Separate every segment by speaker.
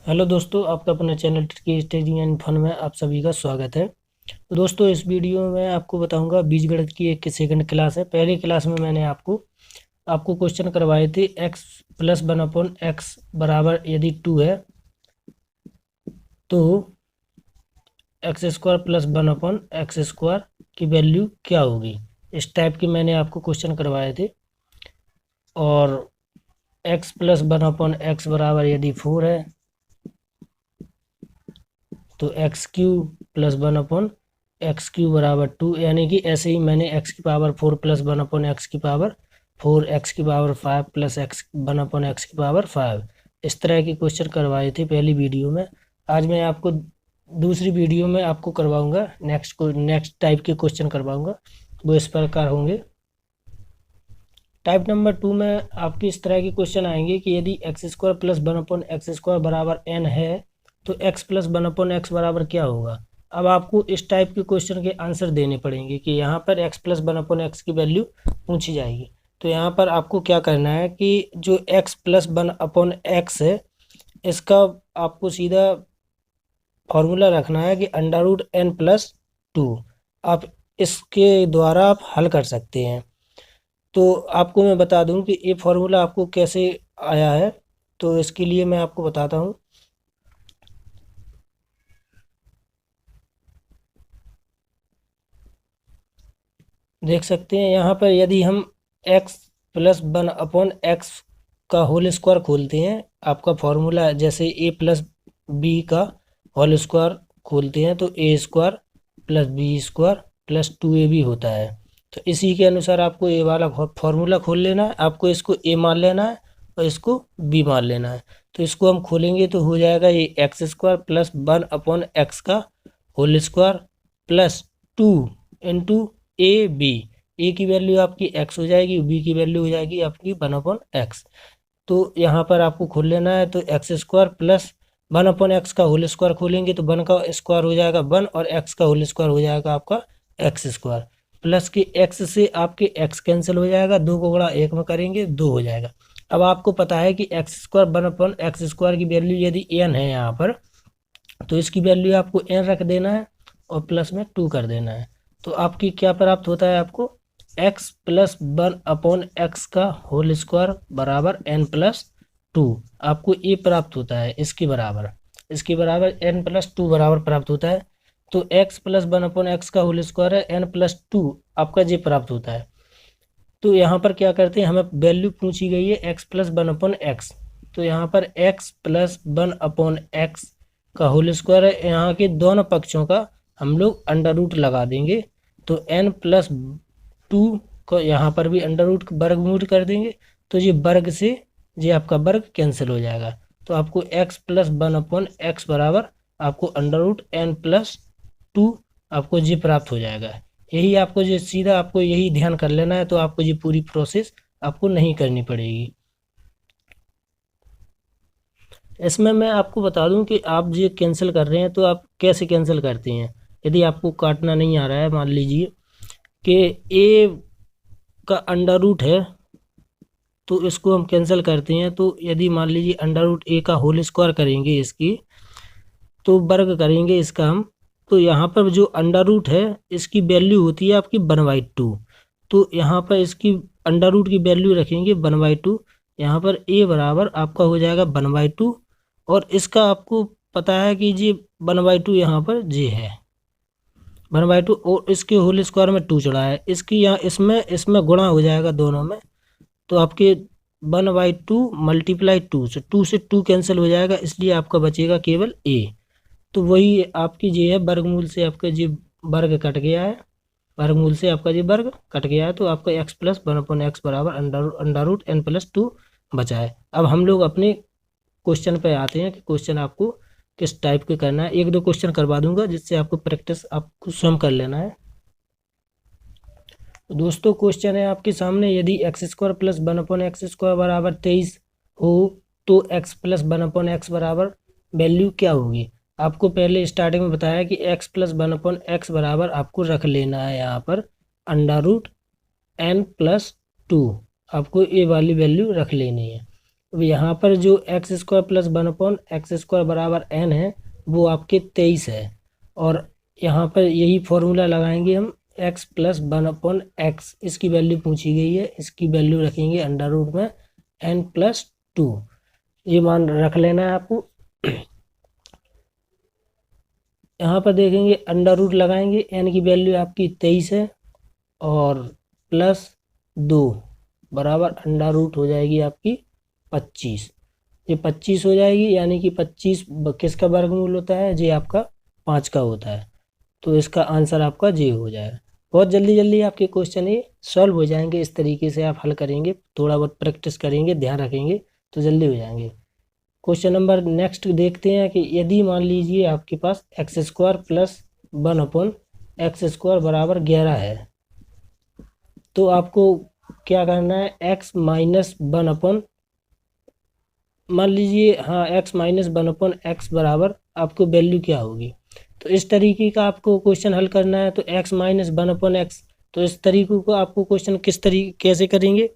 Speaker 1: Hello दोस्तों, आपका अपने channel tricky study and fun में आप सभी का स्वागत है। तो दोस्तों, इस वीडियो में आपको बताऊंगा बीजगणित की एक सेकंड क्लास है। पहली क्लास में मैंने आपको क्वेश्चन करवाए थे x प्लस 1/x बराबर यदि 2 है तो x² प्लस 1/x² की वैल्यू क्या होगी। इस टाइप की मैंने आपको क्वेश्चन करवाए थे। और x प्लस 1/x बराबर यदि 4 है तो x³ प्लस 1/x³ बराबर 2, यानी कि ऐसे ही मैंने x⁴ plus 1/x⁴ x⁵ plus 1/x⁵ इस तरह के क्वेश्चन करवाए थे पहली वीडियो में। आज मैं आपको दूसरी वीडियो में आपको करवाऊंगा, नेक्स्ट टाइप के क्वेश्चन करवाऊंगा। वो इस प्रकार होंगे। टाइप नंबर 2 में आपके इस तरह के क्वेश्चन आएंगे कि यदि x² प्लस 1/x² बराबर n है तो x प्लस 1/x बराबर क्या होगा। अब आपको इस टाइप के क्वेश्चन के आंसर देने पड़ेंगे कि यहाँ पर x प्लस 1/x की वैल्यू पूछी जाएगी। तो यहाँ पर आपको क्या करना है कि जो x प्लस 1/x है इसका आपको सीधा फॉर्मूला रखना है कि √n+2। आप इसके द्वारा आप हल कर सकते हैं। तो आपको मैं बता दूं कि ये फॉर्मूला आपको कैसे आया है। तो इसके लिए मैं आपको बताता हूं। देख सकते हैं यहाँ पर यदि हम x प्लस 1/x का होल स्क्वायर खोलते हैं, आपका फॉर्मूला जैसे a प्लस बी का होल स्क्वायर खोलते हैं तो a² plus b² plus 2ab होता है। तो इसी के अनुसार आपको ये वाला फॉर्मूला खोल लेना है। आपको इसको a मान लेना है और इसको b मान लेना है। तो इसको हम खोलेंगे तो हो जाएगा ये x² प्लस 1/x का whole square plus 2 into ab। a की वैल्यू आपकी x हो जाएगी, b की वैल्यू हो जाएगी आपकी 1/x। तो यहाँ पर आपको खोल लेना है। तो x² प्लस 1/x का होल स्क्वायर खोलेंगे तो 1 का स्क्वायर हो जाएगा 1 और x का होल स्क्वायर हो जाएगा आपका x² प्लस के x से आपके x कैंसिल हो जाएगा, 2 को गुणा 1 में करेंगे 2 हो जाएगा। अब आपको पता है कि x² 1/x² की वैल्यू यदि n है यहाँ पर तो इसकी वैल्यू आपको n रख देना है और प्लस में 2 कर देना है। तो आपकी क्या प्राप्त होता है, आपको x प्लस 1/x का होल स्क्वायर बराबर n+2 आपको ये प्राप्त होता है। इसके बराबर n+2 बराबर प्राप्त होता है। तो x प्लस 1/x का होल स्क्वायर है n+2 आपका ये प्राप्त होता है। तो यहाँ पर क्या करते हैं, हमें वैल्यू पूछी गई है x प्लस 1/x। तो यहाँ पर x प्लस 1/x का होल स्क्वायर है, यहाँ के दोनों पक्षों का हम लोग अंडर रूट लगा देंगे। तो n+2 को यहाँ पर भी अंडर रूट वर्गमूल कर देंगे। तो ये वर्ग से ये आपका वर्ग कैंसिल हो जाएगा। तो आपको x प्लस 1/x बराबर आपको √n+2 आपको ये प्राप्त हो जाएगा। यही आपको जो सीधा आपको यही ध्यान कर लेना है। तो आपको ये पूरी प्रोसेस आपको नहीं करनी पड़ेगी। इसमें मैं आपको बता दूं कि आप ये कैंसिल कर रहे हैं तो आप कैसे कैंसिल करते हैं। यदि आपको काटना नहीं आ रहा है, मान लीजिए कि a का अंडर रूट है तो इसको हम कैंसिल करते हैं। तो यदि मान लीजिए √a का होल स्क्वायर करेंगे इसकी, तो वर्ग करेंगे इसका हम, तो यहाँ पर जो अंडर रूट है इसकी वैल्यू होती है आपकी 1/2। तो यहाँ पर इसकी अंडर रूट की वैल्यू रखेंगे 1/2। यहाँ पर a बराबर आपका हो जाएगा 1/2 और इसका आपको पता है कि जी 1/2 यहाँ पर जे है 1/2 और इसके होल स्क्वायर में 2 चढ़ा है। इसकी यहाँ इसमें गुणा हो जाएगा दोनों में। तो आपके 1/2 मल्टीप्लाई 2 से 2 कैंसिल हो जाएगा, इसलिए आपका बचेगा केवल a। तो वही आपकी ये है, वर्गमूल से आपका ये वर्ग कट गया है, वर्गमूल से आपका ये वर्ग कट गया है। तो आपका x प्लस 1/x बराबर √n+2 बचा है। अब हम लोग अपने क्वेश्चन पे आते हैं कि क्वेश्चन आपको किस टाइप के करना है। एक दो क्वेश्चन करवा दूंगा जिससे आपको प्रैक्टिस आपको स्वयं कर लेना है। तो दोस्तों, क्वेश्चन है आपके सामने, यदि x² प्लस 1/x² बराबर 23 हो तो x प्लस 1/x बराबर वैल्यू क्या होगी। आपको पहले स्टार्टिंग में बताया कि x प्लस 1/x बराबर आपको रख लेना है यहाँ पर √n+2 आपको ये वाली वैल्यू रख लेनी है। अब यहाँ पर जो एक्स स्क्वायर प्लस 1/x² बराबर n है वो आपके 23 है। और यहाँ पर यही फॉर्मूला लगाएंगे हम, x प्लस 1/x, इसकी वैल्यू पूछी गई है, इसकी वैल्यू रखेंगे अंडर रूट में n+2, ये मान रख लेना है आपको। यहाँ पर देखेंगे अंडर रूट लगाएंगे, n की वैल्यू आपकी 23 है और +2 बराबर अंडर रूट हो जाएगी आपकी 25। ये 25 हो जाएगी, यानी कि 25 किसका वर्गमूल होता है, जे आपका 5 का होता है। तो इसका आंसर आपका जे हो जाएगा। बहुत जल्दी जल्दी आपके क्वेश्चन ये सॉल्व हो जाएंगे, इस तरीके से आप हल करेंगे, थोड़ा बहुत प्रैक्टिस करेंगे, ध्यान रखेंगे तो जल्दी हो जाएंगे। क्वेश्चन नंबर नेक्स्ट देखते हैं कि यदि मान लीजिए आपके पास x² प्लस 1/x² बराबर 11 है, तो आपको क्या करना है, x माइनस 1 मान लीजिए, हाँ x माइनस 1/x बराबर आपको वैल्यू क्या होगी। तो इस तरीके का आपको क्वेश्चन हल करना है। तो x माइनस 1/x, तो इस तरीके को आपको क्वेश्चन किस तरीके कैसे करेंगे,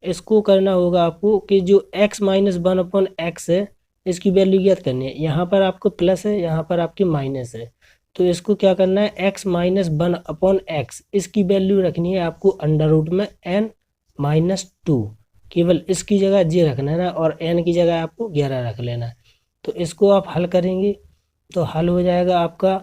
Speaker 1: इसको करना होगा आपको कि जो x माइनस 1/x है इसकी वैल्यू ज्ञात करनी है। यहाँ पर आपको प्लस है, यहाँ पर आपकी माइनस है, तो इसको क्या करना है, x माइनस 1/x, इसकी वैल्यू रखनी है आपको अंडर रूट में n-2, केवल इसकी जगह जे रखना है ना, और n की जगह आपको 11 रख लेना है। तो इसको आप हल करेंगे तो हल हो जाएगा आपका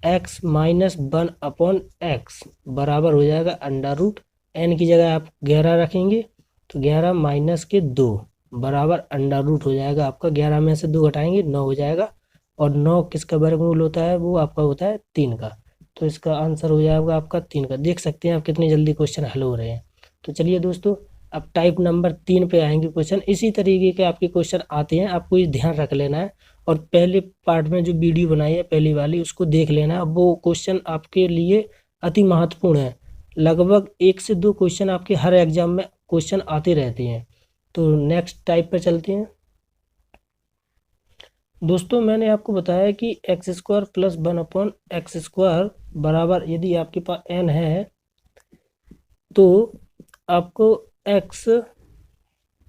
Speaker 1: x माइनस 1/x बराबर हो जाएगा अंडर रूट, n की जगह आप 11 रखेंगे तो 11 माइनस के 2 बराबर अंडर रूट हो जाएगा आपका, 11 में से 2 घटाएंगे 9 हो जाएगा, और 9 किसका वर्गमूल होता है, वो आपका होता है 3 का। तो इसका आंसर हो जाएगा आपका 3 का। देख सकते हैं आप कितनी जल्दी क्वेश्चन हल हो रहे हैं। तो चलिए दोस्तों, अब टाइप नंबर 3 पे आएंगे क्वेश्चन। इसी तरीके के आपके क्वेश्चन आते हैं, आपको ये ध्यान रख लेना है, और पहले पार्ट में जो वीडियो बनाई है पहली वाली उसको देख लेना है। वो क्वेश्चन आपके लिए अति महत्वपूर्ण है, लगभग 1 से 2 क्वेश्चन आपके हर एग्जाम में क्वेश्चन आते रहते हैं। तो नेक्स्ट टाइप पर चलते हैं दोस्तों। मैंने आपको बताया कि x² प्लस 1/x² बराबर यदि आपके पास n है तो आपको x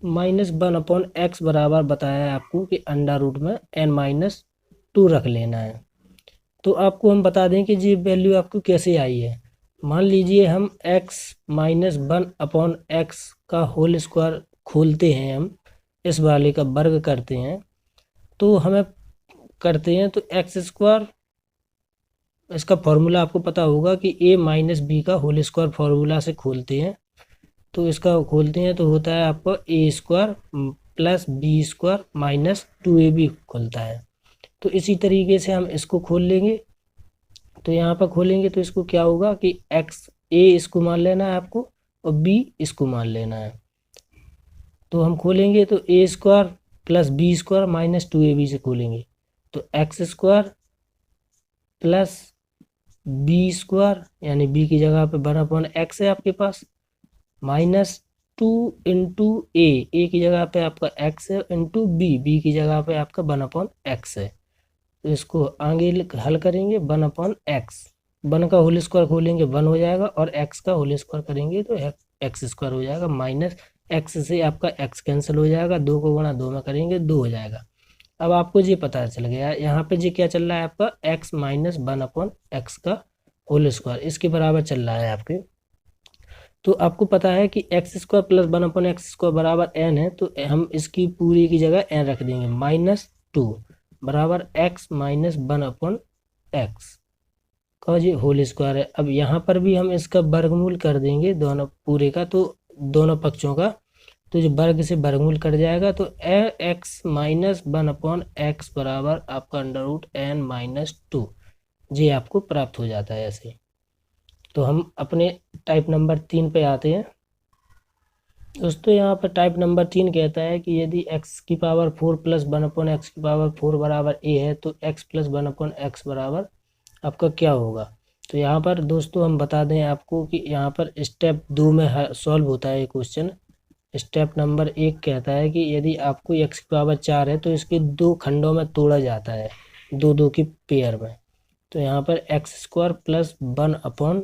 Speaker 1: माइनस 1/x बराबर बताया है आपको कि अंडर रूट में n-2 रख लेना है। तो आपको हम बता दें कि ये वैल्यू आपको कैसे आई है। मान लीजिए हम x माइनस 1/x का होल स्क्वायर खोलते हैं, हम इस वाले का वर्ग करते हैं, तो हमें करते हैं तो x², इसका फॉर्मूला आपको पता होगा कि a माइनस बी का होल स्क्वायर फॉर्मूला से खोलते हैं। तो इसका खोलते हैं तो होता है आपको a² plus b² minus 2ab खुलता है। तो इसी तरीके से हम इसको खोल लेंगे। तो यहाँ पर खोलेंगे तो इसको क्या होगा कि x a इसको मान लेना है आपको और b इसको मान लेना है। तो हम खोलेंगे तो a² plus b² minus 2ab से खोलेंगे तो x² प्लस b² यानी b की जगह पे 1/x है आपके पास, माइनस 2 इंटू ए की जगह पे आपका x है, इंटू बी की जगह पे आपका 1/x है। तो इसको आगे हल करेंगे 1/x, 1 का होल स्क्वायर खोलेंगे 1 हो जाएगा, और x का होल स्क्वायर करेंगे तो x² हो जाएगा, माइनस x से आपका x कैंसिल हो जाएगा, 2 को गुणा 2 में करेंगे 2 हो जाएगा। अब आपको ये पता चल गया यहाँ पे ये क्या चल रहा है आपका x माइनस 1/x का होल स्क्वायर, इसके बराबर चल रहा है आपके। तो आपको पता है कि x² प्लस 1/x² बराबर n है, तो हम इसकी पूरी की जगह n रख देंगे, -2 बराबर x माइनस 1/x का ये होल स्क्वायर है। अब यहाँ पर भी हम इसका वर्गमूल कर देंगे दोनों पूरे का, तो दोनों पक्षों का, तो जो वर्ग से वर्गमूल कट जाएगा तो x माइनस 1/x बराबर आपका अंडर रूट n-2 ये आपको प्राप्त हो जाता है ऐसे। तो हम अपने टाइप नंबर 3 पे आते हैं दोस्तों। यहाँ पर टाइप नंबर 3 कहता है कि यदि x की पावर 4 प्लस 1/x की पावर 4 बराबर a है तो x प्लस 1/x बराबर आपका क्या होगा। तो यहाँ पर दोस्तों हम बता दें आपको कि यहाँ पर स्टेप 2 में सॉल्व होता है क्वेश्चन। स्टेप नंबर 1 कहता है कि यदि आपको x की पावर 4 है तो इसके 2 खंडों में तोड़ा जाता है, 2-2 की पेयर में। तो यहाँ पर x² प्लस 1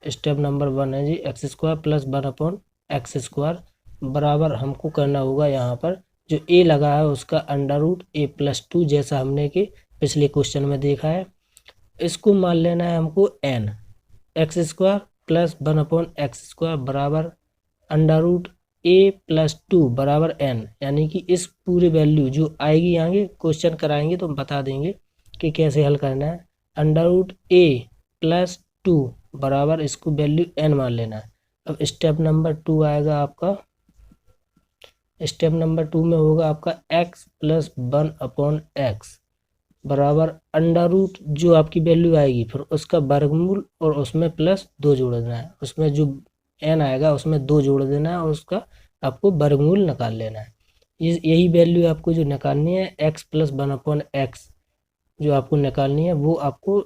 Speaker 1: स्टेप नंबर 1 है जी, x² प्लस 1/x² बराबर हमको करना होगा यहाँ पर जो ए लगा है उसका अंडर रूट a+2, जैसा हमने कि पिछले क्वेश्चन में देखा है। इसको मान लेना है हमको n, x² प्लस 1/x² बराबर अंडर रूट a+2 बराबर n, यानी कि इस पूरे वैल्यू जो आएगी आगे क्वेश्चन कराएंगे तो हम बता देंगे कि कैसे हल करना है। अंडर रूट a+2 बराबर इसको वैल्यू n मान लेना है। अब स्टेप नंबर 2 आएगा आपका। स्टेप नंबर 2 में होगा आपका x प्लस 1/x बराबर अंडर रूट जो आपकी वैल्यू आएगी फिर उसका वर्गमूल और उसमें प्लस 2 जोड़ देना है। उसमें जो n आएगा उसमें 2 जोड़ देना है और उसका आपको वर्गमूल निकाल लेना है। यही वैल्यू आपको जो निकालनी है x प्लस 1/x जो आपको निकालनी है वो आपको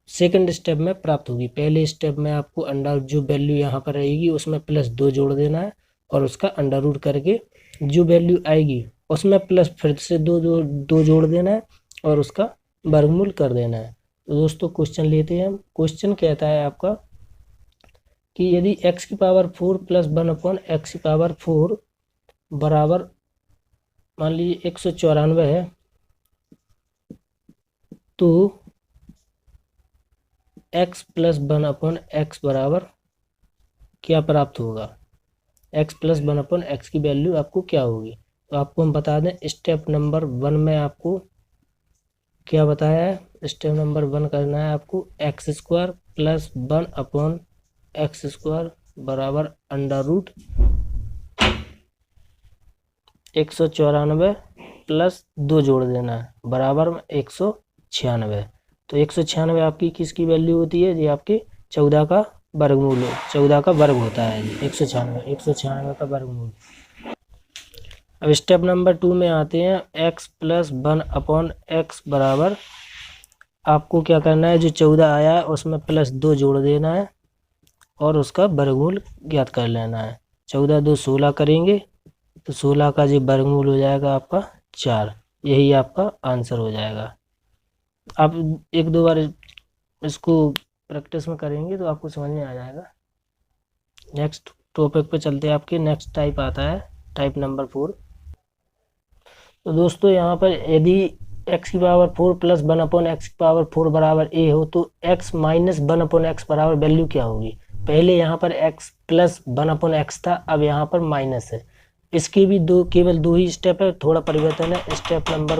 Speaker 1: सेकंड स्टेप में प्राप्त होगी। पहले स्टेप में आपको अंडर जो वैल्यू यहाँ पर रहेगी उसमें प्लस 2 जोड़ देना है और उसका अंडर रूट करके जो वैल्यू आएगी उसमें प्लस फिर से दो जोड़ देना है और उसका वर्गमूल कर देना है। तो दोस्तों क्वेश्चन लेते हैं हम। क्वेश्चन कहता है आपका कि यदि x⁴ प्लस 1/x⁴ बराबर मान लीजिए 194 है तो x प्लस 1/x बराबर क्या प्राप्त होगा। x प्लस 1/x की वैल्यू आपको क्या होगी। तो आपको हम बता दें स्टेप नंबर 1 में आपको क्या बताया है। स्टेप नंबर 1 करना है आपको x² प्लस 1/x² बराबर अंडर रूट 194 प्लस 2 जोड़ देना है बराबर 196। तो 196 आपकी किसकी वैल्यू होती है, ये आपके 14 का वर्गमूल 14 का वर्ग होता है। 196 का वर्गमूल। अब स्टेप नंबर 2 में आते हैं। x प्लस 1/x बराबर आपको क्या करना है, जो 14 आया है उसमें प्लस 2 जोड़ देना है और उसका वर्गमूल ज्ञात कर लेना है। 14 2 16 करेंगे तो 16 का जो वर्गमूल हो जाएगा आपका 4। यही आपका आंसर हो जाएगा। आप एक दो बार इसको प्रैक्टिस में करेंगे तो आपको समझ में आ जाएगा। नेक्स्ट टॉपिक पे चलते हैं। आपके नेक्स्ट टाइप आता है टाइप नंबर 4। तो दोस्तों यहाँ पर यदि x⁴ प्लस 1/x⁴ बराबर a हो तो x माइनस 1/x बराबर वैल्यू क्या होगी। पहले यहाँ पर x प्लस 1/x था, अब यहाँ पर माइनस है। इसके भी केवल दो ही स्टेप है, थोड़ा परिवर्तन है। स्टेप नंबर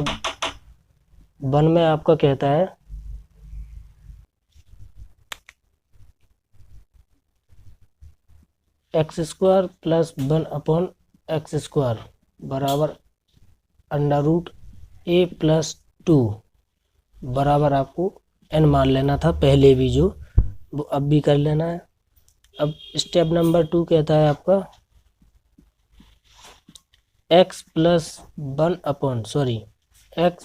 Speaker 1: 1 में आपका कहता है x² प्लस 1/x² बराबर अंडर रूट a+2 बराबर आपको n मान लेना था पहले भी, जो वो अब भी कर लेना है। अब स्टेप नंबर 2 कहता है आपका x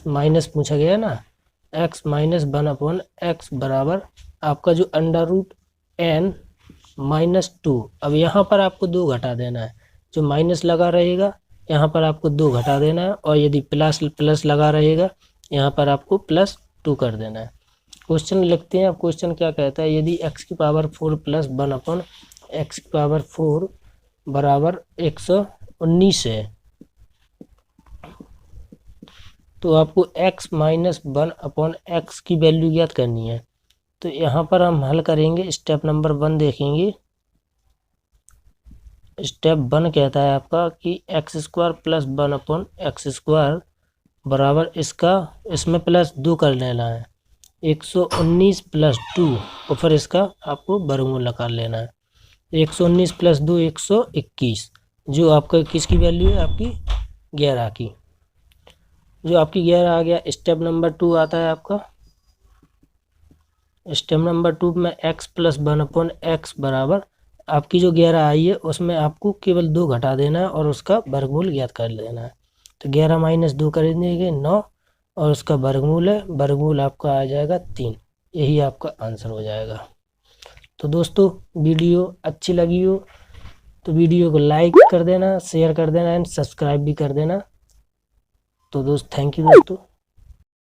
Speaker 1: माइनस पूछा गया ना, x माइनस 1/x बराबर आपका जो अंडर रूट n-2। अब यहाँ पर आपको 2 घटा देना है। जो माइनस लगा रहेगा यहाँ पर आपको 2 घटा देना है और यदि प्लस लगा रहेगा यहाँ पर आपको +2 कर देना है। क्वेश्चन लिखते हैं। अब क्वेश्चन क्या कहता है, यदि x⁴ प्लस 1/x⁴ बराबर 119 है तो आपको x माइनस 1/x की वैल्यू ज्ञात करनी है। तो यहाँ पर हम हल करेंगे। स्टेप नंबर 1 देखेंगे। स्टेप 1 कहता है आपका कि x² प्लस 1/x² बराबर इसमें +2 कर लेना है 119 + 2 और फिर इसका आपको वर्गमूल निकाल लेना है। 119 + 2 121, जो आपका किसकी वैल्यू है, आपकी 11 की। जो आपकी 11 आ गया। स्टेप नंबर 2 आता है आपका। स्टेप नंबर 2 में x प्लस 1/x बराबर आपकी जो 11 आई है उसमें आपको केवल 2 घटा देना है और उसका वर्गमूल ज्ञात कर लेना है। तो 11 माइनस 2 कर देंगे 9 और उसका वर्गमूल है, वर्गमूल आपका आ जाएगा 3। यही आपका आंसर हो जाएगा। तो दोस्तों वीडियो अच्छी लगी हो तो वीडियो को लाइक कर देना, शेयर कर देना एंड सब्सक्राइब भी कर देना। तो दोस्त थैंक यू दोस्तों।